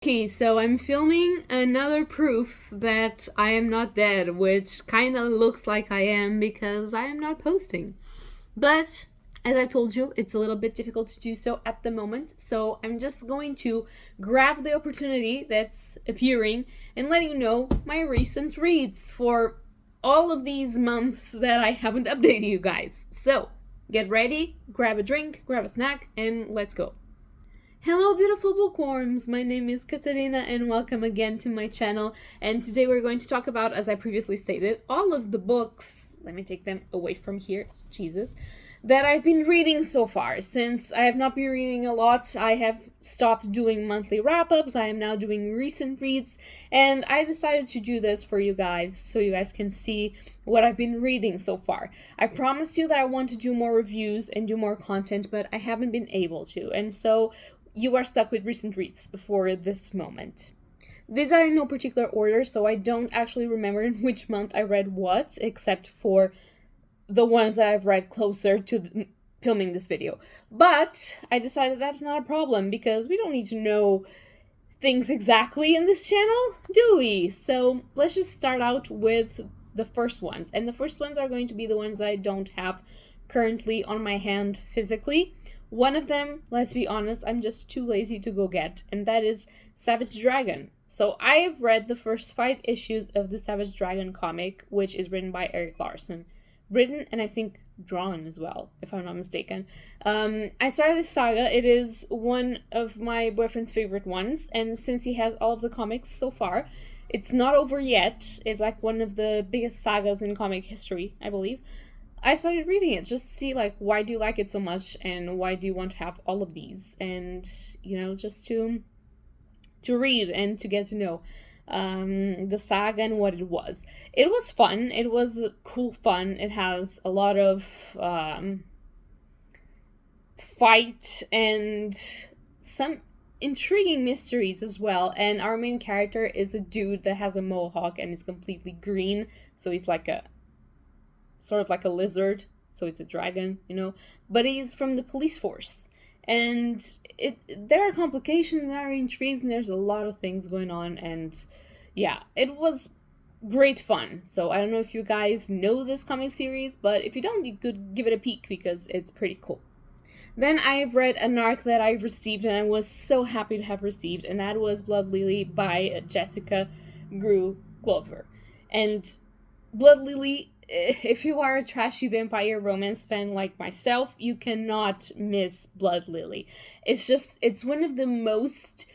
Okay, so I'm filming another proof that I am not dead, which kind of looks like I am because I am not posting. But as I told you, it's a little bit difficult to do so at the moment, so I'm just going to grab the opportunity that's appearing and letting you know my recent reads for all of these months that I haven't updated you guys. So get ready, grab a drink, grab a snack, and let's go. Hello beautiful bookworms, my name is Katarina and welcome again to my channel, and today we're going to talk about, as I previously stated, all of the books, let me take them away from here, Jesus, that I've been reading so far. Since I have not been reading a lot, I have stopped doing monthly wrap-ups, I am now doing recent reads, and I decided to do this for you guys so you guys can see what I've been reading so far. I promised you that I want to do more reviews and do more content, but I haven't been able to, and so you are stuck with recent reads for this moment. These are in no particular order, so I don't actually remember in which month I read what, except for the ones that I've read closer to filming this video. But I decided that's not a problem because we don't need to know things exactly in this channel, do we? So let's just start out with the first ones. And the first ones are going to be the ones that I don't have currently on my hand physically. One of them, let's be honest, I'm just too lazy to go get, and that is Savage Dragon. So I have read the first 5 issues of the Savage Dragon comic, which is written by Eric Larson. Written and I think drawn as well, if I'm not mistaken. I started this saga. It is one of my boyfriend's favorite ones, and since he has all of the comics so far, it's not over yet. It's like one of the biggest sagas in comic history, I believe. I started reading it just to see, like, why do you like it so much and why do you want to have all of these, and, you know, just to read and to get to know the saga and what it was. It was fun. It was cool fun. It has a lot of fight and some intriguing mysteries as well, and our main character is a dude that has a mohawk and is completely green, so he's like a sort of like a lizard, so it's a dragon, you know, but he's from the police force. And there are complications, there are intrigues, and there's a lot of things going on, and yeah, it was great fun. So I don't know if you guys know this comic series, but if you don't, you could give it a peek because it's pretty cool. Then I've read an arc that I received and I was so happy to have received, and that was Blood Lily by Jessica Grew Glover. And Blood Lily, if you are a trashy vampire romance fan like myself, you cannot miss Blood Lily. It's one of the most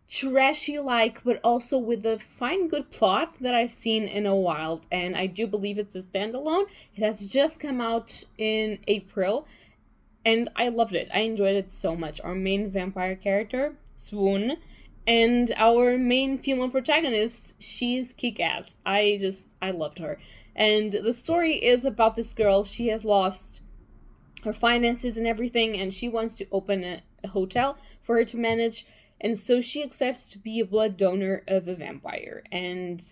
trashy-like, but also with a fine, good plot that I've seen in a while, and I do believe it's a standalone. It has just come out in April, and I loved it. I enjoyed it so much. Our main vampire character, Swoon, and our main female protagonist, she's kick-ass. I loved her. And the story is about this girl. She has lost her finances and everything, and she wants to open a hotel for her to manage. And so she accepts to be a blood donor of a vampire. And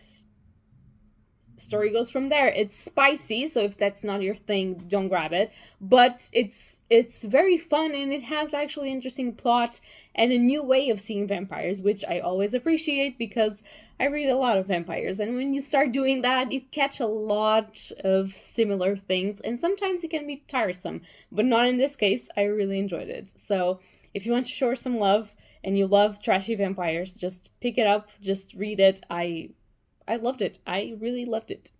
story goes from there. It's spicy, so if that's not your thing, don't grab it. But it's very fun, and it has actually interesting plot and a new way of seeing vampires, which I always appreciate because I read a lot of vampires, and when you start doing that, you catch a lot of similar things, and sometimes it can be tiresome, but not in this case. I really enjoyed it. So if you want to show her some love and you love trashy vampires, just pick it up, just read it. I loved it. I really loved it.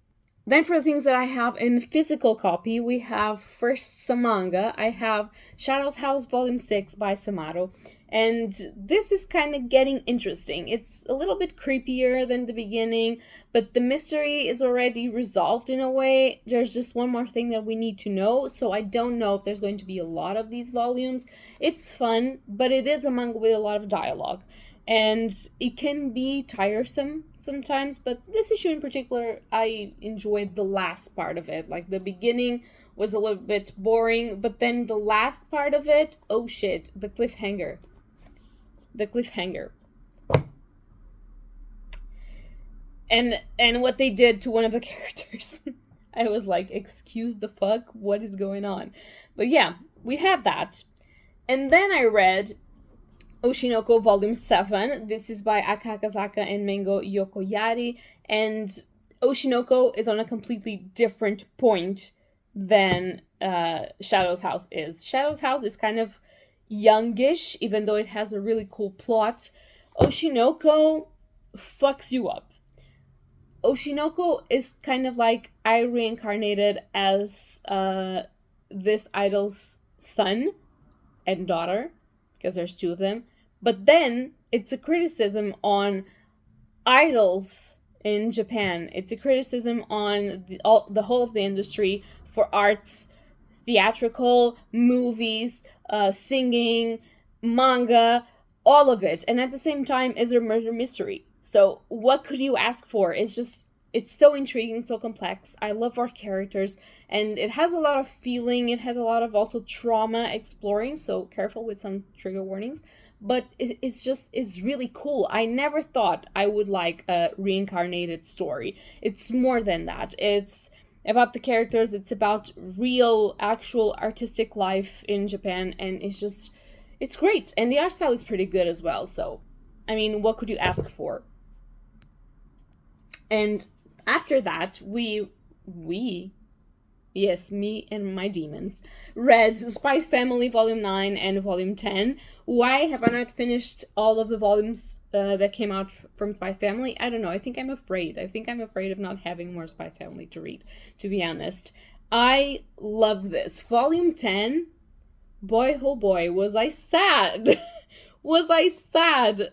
Then for the things that I have in physical copy, we have first some manga. I have Shadow's House Volume 6 by Samato. And this is kind of getting interesting. It's a little bit creepier than the beginning, but the mystery is already resolved in a way. There's just one more thing that we need to know, so I don't know if there's going to be a lot of these volumes. It's fun, but it is a manga with a lot of dialogue. And it can be tiresome sometimes, but this issue in particular, I enjoyed the last part of it. Like, the beginning was a little bit boring, but then the last part of it, oh shit, the cliffhanger. And what they did to one of the characters. I was like, excuse the fuck, what is going on? But yeah, we had that. And then I read Oshi No Ko Volume 7. This is by Aka Akazaka and Mengo Yokoyari, and Oshi No Ko is on a completely different point than Shadow's House is. Shadow's House is kind of youngish, even though it has a really cool plot. Oshi No Ko fucks you up. Oshi No Ko is kind of like I reincarnated as this idol's son and daughter, because there's two of them. But then it's a criticism on idols in Japan. It's a criticism on the whole of the industry for arts, theatrical, movies, singing, manga, all of it. And at the same time is a murder mystery. So what could you ask for? It's so intriguing, so complex. I love our characters, and it has a lot of feeling. It has a lot of also trauma exploring, so careful with some trigger warnings. But it's really cool. I never thought I would like a reincarnated story. It's more than that. It's about the characters. It's about real, actual artistic life in Japan, and it's great. And the art style is pretty good as well. So, I mean, what could you ask for? And after that, yes, me and my demons, read Spy Family Volume 9 and Volume 10. Why have I not finished all of the volumes that came out from Spy Family? I don't know. I think I'm afraid. Of not having more Spy Family to read, to be honest. I love this. Volume 10, boy, oh boy, was I sad. Was I sad.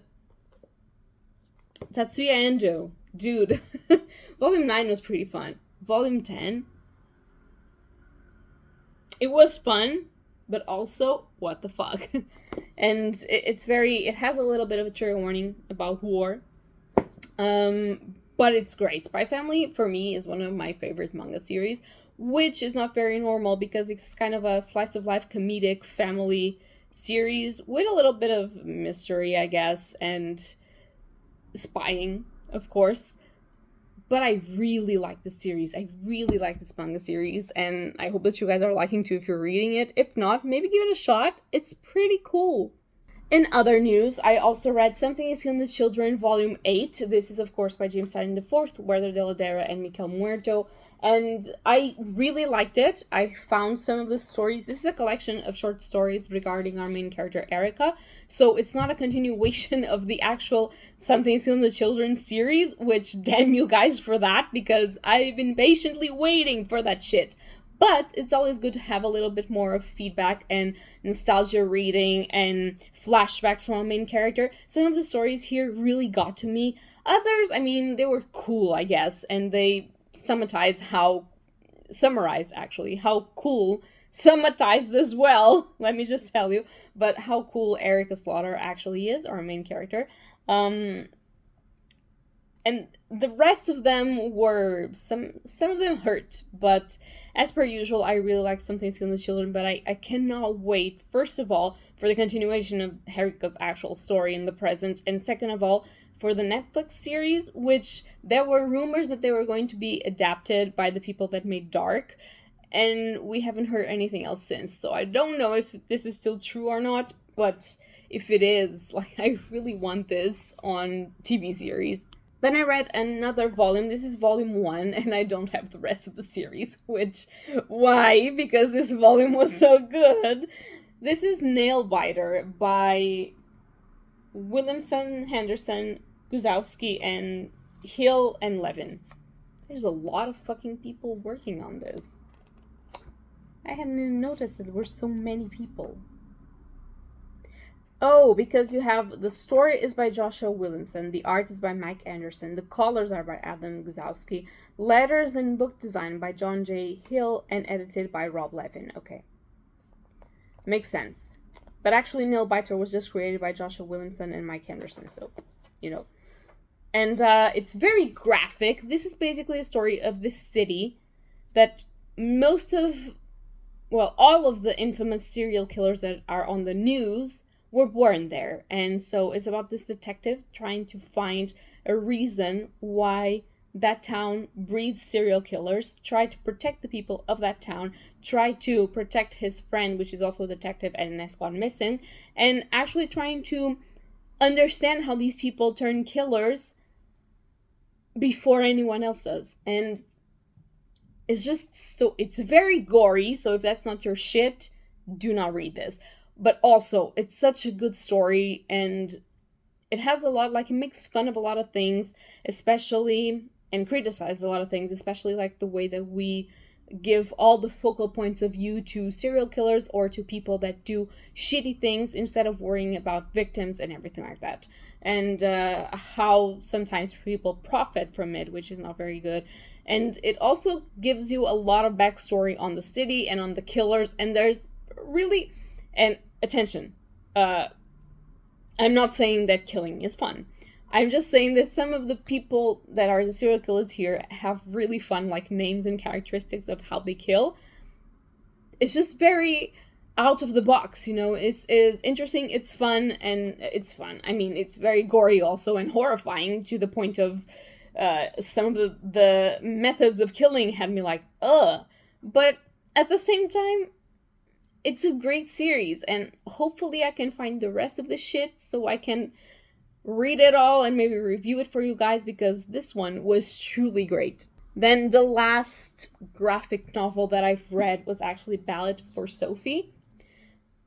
Tatsuya Endo. Dude. Volume 9 was pretty fun. Volume 10, it was fun, but also, what the fuck? And it has a little bit of a trigger warning about war. But it's great. Spy Family, for me, is one of my favorite manga series, which is not very normal because it's kind of a slice of life comedic family series with a little bit of mystery, I guess, and spying, of course. But I really like this series. I really like this manga series, and I hope that you guys are liking too if you're reading it. If not, maybe give it a shot. It's pretty cool. In other news, I also read Something is Killing the Children, Volume 8. This is, of course, by James Tynion IV, Werther de la Dera, and Miquel Muerto. And I really liked it. I found some of the stories. This is a collection of short stories regarding our main character, Erica. So it's not a continuation of the actual Something is Killing the Children series, which damn you guys for that, because I've been patiently waiting for that shit. But it's always good to have a little bit more of feedback and nostalgia reading and flashbacks from our main character. Some of the stories here really got to me. Others, I mean, they were cool, I guess, and they summarized how cool, summatized as well, let me just tell you, but how cool Erica Slaughter actually is, our main character. And the rest of them were, some of them hurt, but as per usual, I really like Something Killing the Children, but I cannot wait, first of all, for the continuation of Erica's actual story in the present, and second of all, for the Netflix series, which there were rumors that they were going to be adapted by the people that made Dark, and we haven't heard anything else since, so I don't know if this is still true or not, but if it is, like, I really want this on TV series. Then I read another volume. This is volume 1, and I don't have the rest of the series, which, why? Because this volume was so good. This is Nailbiter by Williamson, Henderson, Guzowski, and Hill and Levin. There's a lot of fucking people working on this. I hadn't even noticed that there were so many people. Oh, because you have, the story is by Joshua Williamson, the art is by Mike Anderson, the colors are by Adam Guzowski, letters and book design by John J. Hill, and edited by Rob Levin. Okay. Makes sense. But actually, Nailbiter was just created by Joshua Williamson and Mike Anderson, so, you know. And it's very graphic. This is basically a story of this city that all of the infamous serial killers that are on the news were born there. And so it's about this detective trying to find a reason why that town breeds serial killers, try to protect the people of that town, try to protect his friend, which is also a detective and has gone missing, and actually trying to understand how these people turn killers before anyone else does. And it's just so, it's very gory, so if that's not your shit, do not read this. But also, it's such a good story, and it has a lot, like, it makes fun of a lot of things, especially, and criticizes a lot of things, especially, like, the way that we give all the focal points of view to serial killers or to people that do shitty things instead of worrying about victims and everything like that. And how sometimes people profit from it, which is not very good. And it also gives you a lot of backstory on the city and on the killers, and there's really, and attention, I'm not saying that killing is fun. I'm just saying that some of the people that are the serial killers here have really fun, like, names and characteristics of how they kill. It's just very out of the box, you know. It's interesting, it's fun, and it's fun. I mean, it's very gory also and horrifying to the point of some of the methods of killing had me like, ugh. But at the same time, it's a great series, and hopefully I can find the rest of the shit so I can read it all and maybe review it for you guys, because this one was truly great. Then the last graphic novel that I've read was actually Balad for Sophie.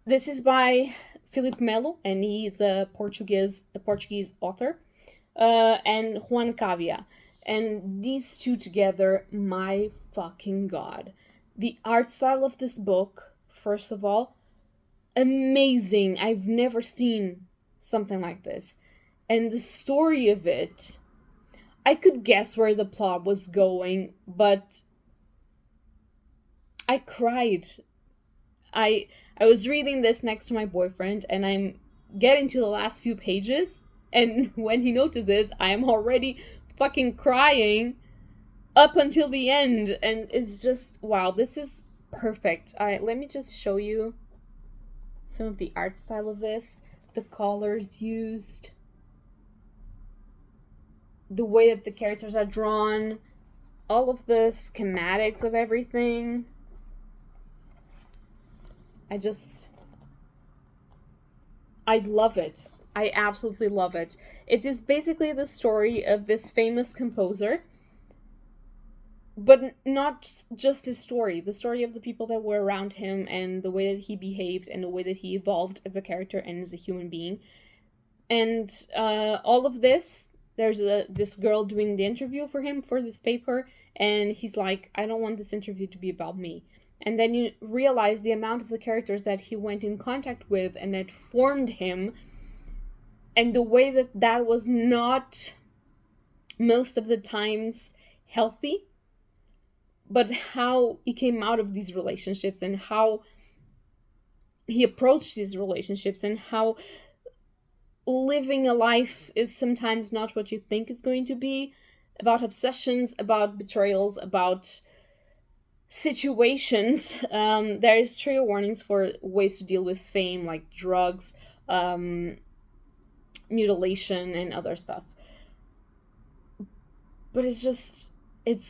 This is by Filipe Melo, and he's a Portuguese author, and Juan Cavia. And these two together, my fucking god. The art style of this book, first of all, amazing. I've never seen something like this. And the story of it, I could guess where the plot was going, but I cried. I was reading this next to my boyfriend, and I'm getting to the last few pages, and when he notices, I am already fucking crying up until the end, and it's just, wow, this is perfect. Let me just show you some of the art style of this, the colors used, the way that the characters are drawn, all of the schematics of everything. I love it. I absolutely love it. It is basically the story of this famous composer, but not just his story, the story of the people that were around him and the way that he behaved and the way that he evolved as a character and as a human being. And all of this, there's this girl doing the interview for him for this paper, and he's like, I don't want this interview to be about me. And then you realize the amount of the characters that he went in contact with and that formed him, and the way that that was not most of the times healthy, but how he came out of these relationships and how he approached these relationships, and how living a life is sometimes not what you think it's going to be, about obsessions, about betrayals, about situations. There is trigger warnings for ways to deal with fame, like drugs, mutilation, and other stuff. But it's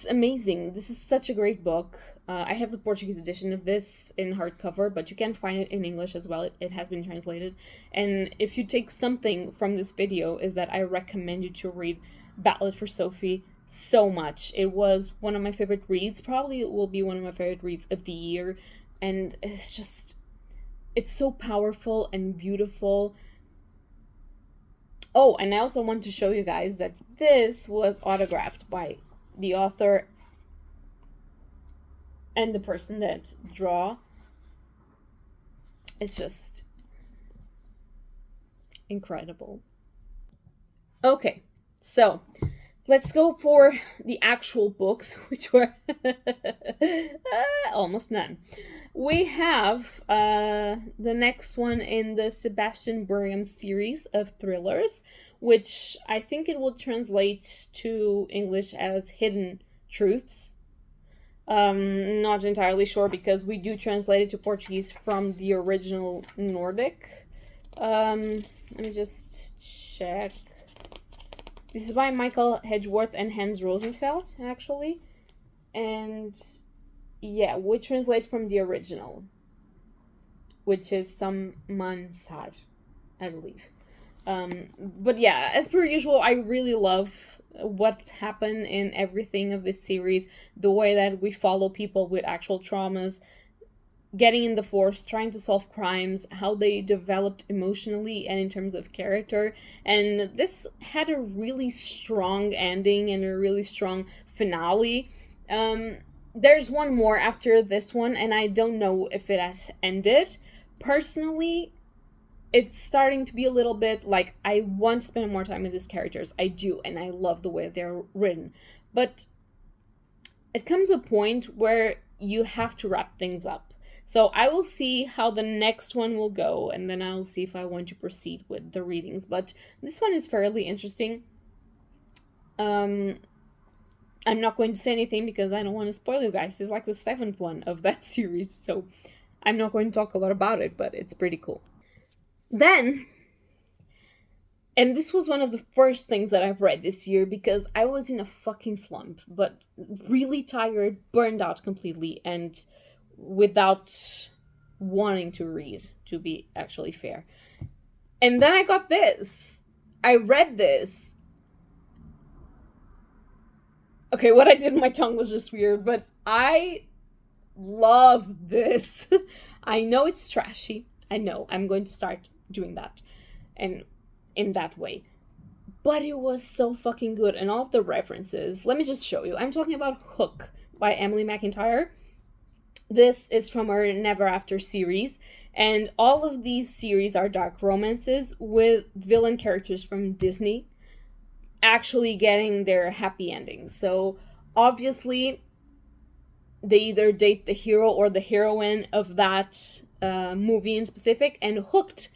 amazing. This is such a great book. I have the Portuguese edition of this in hardcover, but you can find it in English as well. It has been translated. And if you take something from this video, is that I recommend you to read Balad for Sophie so much. It was one of my favorite reads. Probably it will be one of my favorite reads of the year. And it's so powerful and beautiful. Oh, and I also want to show you guys that this was autographed by the author and the person that draw. It's just incredible. Okay, so let's go for the actual books, which were almost none. We have the next one in the Sebastian Burgam series of thrillers, which I think it will translate to English as Hidden Truths. Not entirely sure, because we do translate it to Portuguese from the original Nordic. Let me just check. This is by Michael Hedgeworth and Hans Rosenfeld, actually. And yeah, we translate from the original, which is some Mansar, I believe. But yeah, as per usual, I really love what's happened in everything of this series, the way that we follow people with actual traumas, getting in the force, trying to solve crimes, how they developed emotionally and in terms of character. And this had a really strong ending and a really strong finale. There's one more after this one, and I don't know if it has ended. Personally, it's starting to be a little bit like, I want to spend more time with these characters. I do, and I love the way they're written. But it comes a point where you have to wrap things up. So I will see how the next one will go, and then I'll see if I want to proceed with the readings. But this one is fairly interesting. I'm not going to say anything because I don't want to spoil you guys. It's like the 7th one of that series, so I'm not going to talk a lot about it, but it's pretty cool. Then, and this was one of the first things that I've read this year because I was in a fucking slump, but really tired, burned out completely, and without wanting to read, to be actually fair. And then I got this. I read this. Okay, what I did with my tongue was just weird, but I love this. I know it's trashy. I know. I'm going to start doing that. And in that way. But it was so fucking good. And all of the references. Let me just show you. I'm talking about Hook by Emily McIntyre. This is from her Never After series. And all of these series are dark romances with villain characters from Disney actually getting their happy endings. So obviously they either date the hero or the heroine of that movie in specific, and Hooked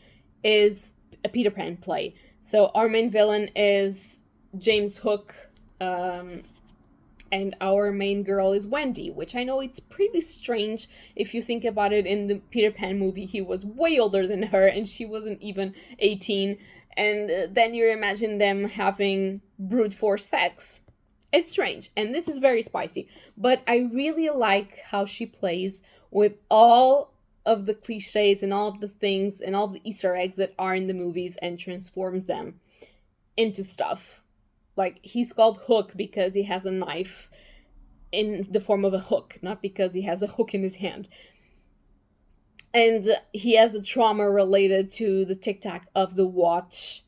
is a Peter Pan play. So our main villain is James Hook, and our main girl is Wendy, which I know it's pretty strange if you think about it. In the Peter Pan movie, he was way older than her, and she wasn't even 18. And then you imagine them having brute force sex. It's strange, and this is very spicy. But I really like how she plays with all of the cliches and all of the things and all of the Easter eggs that are in the movies and transforms them into stuff. Like, he's called Hook because he has a knife in the form of a hook, not because he has a hook in his hand. And he has a trauma related to the tic-tac of the watch,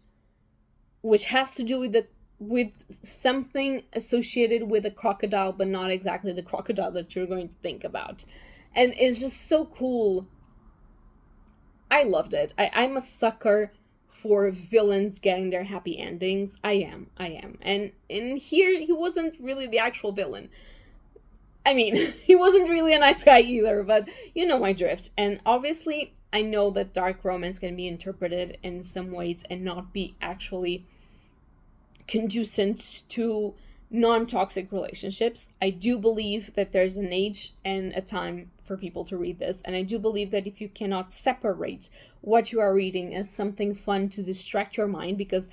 which has to do with something associated with a crocodile, but not exactly the crocodile that you're going to think about. And it's just so cool. I loved it. I'm a sucker for villains getting their happy endings. I am. And in here, he wasn't really the actual villain. I mean, he wasn't really a nice guy either, but you know my drift. And obviously, I know that dark romance can be interpreted in some ways and not be actually conducive to non-toxic relationships. I do believe that there's an age and a time for people to read this, and I do believe that if you cannot separate what you are reading as something fun to distract your mind, because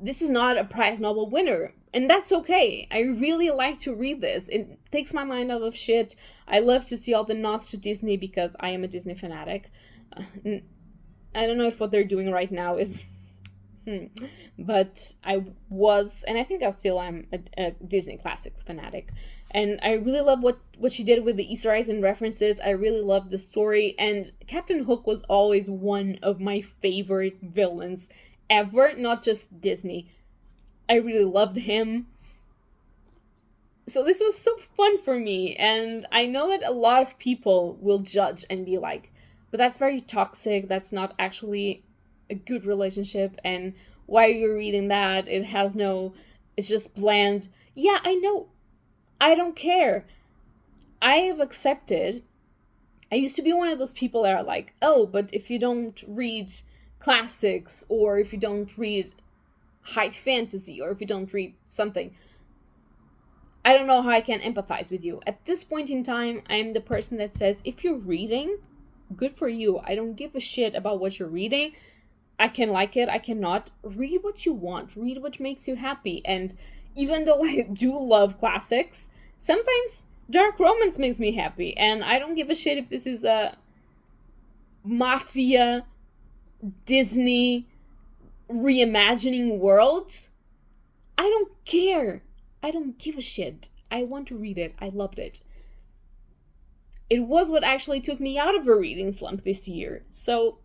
this is not a prize novel winner, and that's okay. I really like to read this. It takes my mind out of shit. I love to see all the nods to Disney because I am a Disney fanatic. I don't know if what they're doing right now is but I was, and I think I still am, a Disney Classics fanatic. And I really love what she did with the Easter eggs and references. I really love the story. And Captain Hook was always one of my favorite villains ever, not just Disney. I really loved him. So this was so fun for me. And I know that a lot of people will judge and be like, but that's very toxic. That's not actually a good relationship. And why are you reading that? It's just bland. Yeah, I know. I don't care. I have accepted. I used to be one of those people that are like, oh, but if you don't read classics, or if you don't read high fantasy, or if you don't read something, I don't know how I can empathize with you. At this point in time, I'm the person that says, if you're reading, good for you. I don't give a shit about what you're reading. I can like it, I cannot. Read what you want. Read what makes you happy. And even though I do love classics, sometimes dark romance makes me happy. And I don't give a shit if this is a mafia, Disney reimagining world. I don't care. I don't give a shit. I want to read it. I loved it. It was what actually took me out of a reading slump this year. So,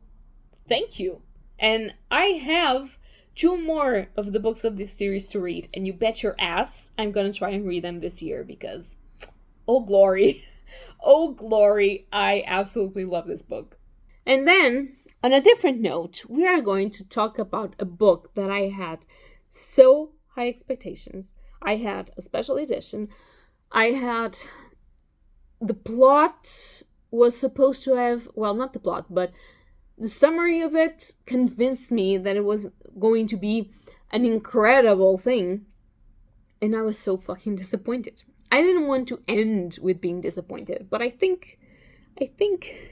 thank you. And I have 2 more of the books of this series to read, and you bet your ass I'm gonna try and read them this year because, oh glory, oh glory, I absolutely love this book. And then, on a different note, we are going to talk about a book that I had so high expectations. I had a special edition. I had... The plot was supposed to have... Well, not the plot, but the summary of it convinced me that it was going to be an incredible thing. And I was so fucking disappointed. I didn't want to end with being disappointed, but I think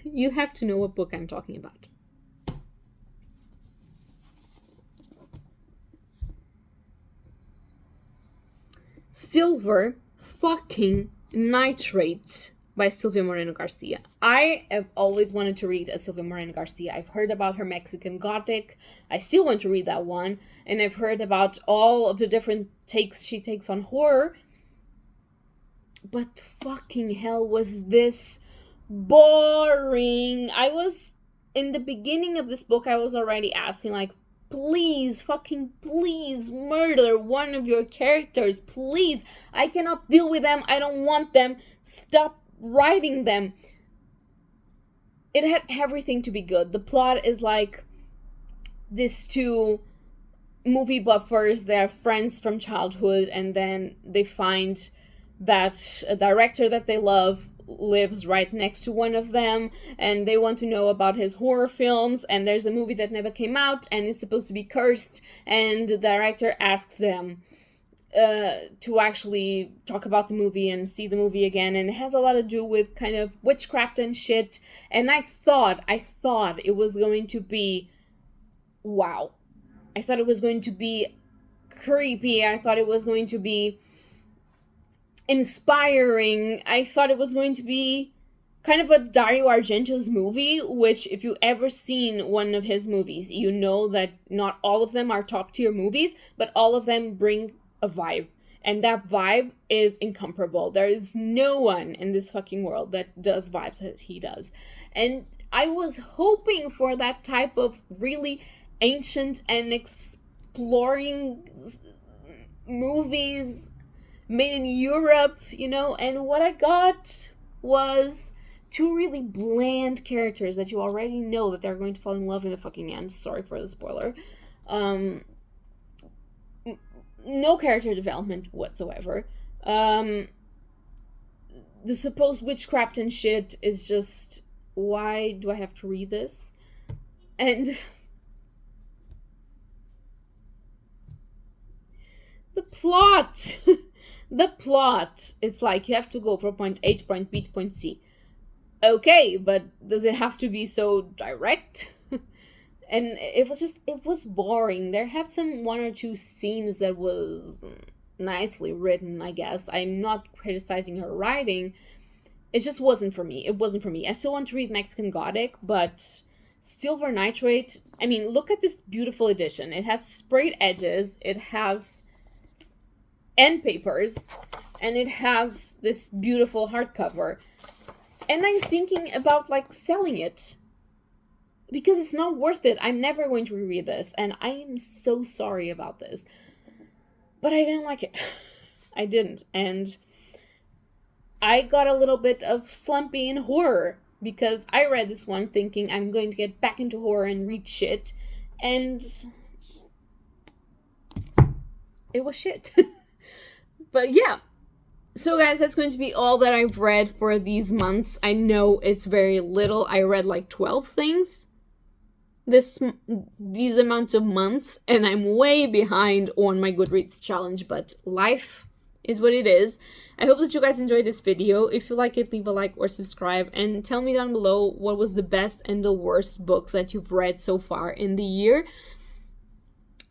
you have to know what book I'm talking about. Silver fucking Nitrate by Silvia Moreno Garcia. I have always wanted to read a Silvia Moreno Garcia. I've heard about her Mexican Gothic. I still want to read that one. And I've heard about all of the different takes she takes on horror. But fucking hell, was this boring. In the beginning of this book, I was already asking, like, please, fucking please, murder one of your characters, please. I cannot deal with them. I don't want them. Stop writing them. It had everything to be good. The plot is like these 2 movie buffers. They're friends from childhood, and then they find that a director that they love lives right next to one of them, and they want to know about his horror films, and there's a movie that never came out and is supposed to be cursed, and the director asks them to actually talk about the movie and see the movie again, and it has a lot to do with kind of witchcraft and shit, and I thought it was going to be wow. I thought it was going to be creepy. I thought it was going to be inspiring. I thought it was going to be kind of a Dario Argento's movie, which if you ever seen one of his movies, you know that not all of them are top tier movies, but all of them bring a vibe. And that vibe is incomparable. There is no one in this fucking world that does vibes as he does. And I was hoping for that type of really ancient and exploring movies made in Europe, you know, and what I got was 2 really bland characters that you already know that they're going to fall in love in the fucking end. Sorry for the spoiler. No character development whatsoever. The supposed witchcraft and shit is just, why do I have to read this? And the plot... The plot, it's like you have to go from point A to point B to point C. Okay, but does it have to be so direct? And it was boring. There had some 1 or 2 scenes that was nicely written, I guess. I'm not criticizing her writing. It just wasn't for me. It wasn't for me. I still want to read Mexican Gothic, but Silver Nitrate, I mean, look at this beautiful edition. It has sprayed edges. It has end papers, and it has this beautiful hardcover, and I'm thinking about like selling it because it's not worth it. I'm never going to reread this, and I am so sorry about this, but I didn't like it. I didn't, and I got a little bit of slumpy in horror because I read this one thinking I'm going to get back into horror and read shit, and it was shit. But yeah, so guys, that's going to be all that I've read for these months. I know it's very little. I read like 12 things these amounts of months, and I'm way behind on my Goodreads challenge, but life is what it is. I hope that you guys enjoyed this video. If you like it, leave a like or subscribe, and tell me down below what was the best and the worst books that you've read so far in the year.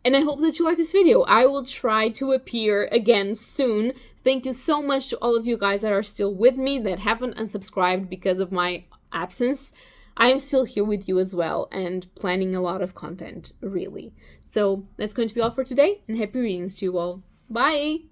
And I hope that you like this video. I will try to appear again soon. Thank you so much to all of you guys that are still with me, that haven't unsubscribed because of my absence. I am still here with you as well, and planning a lot of content, really. So that's going to be all for today, and happy readings to you all. Bye!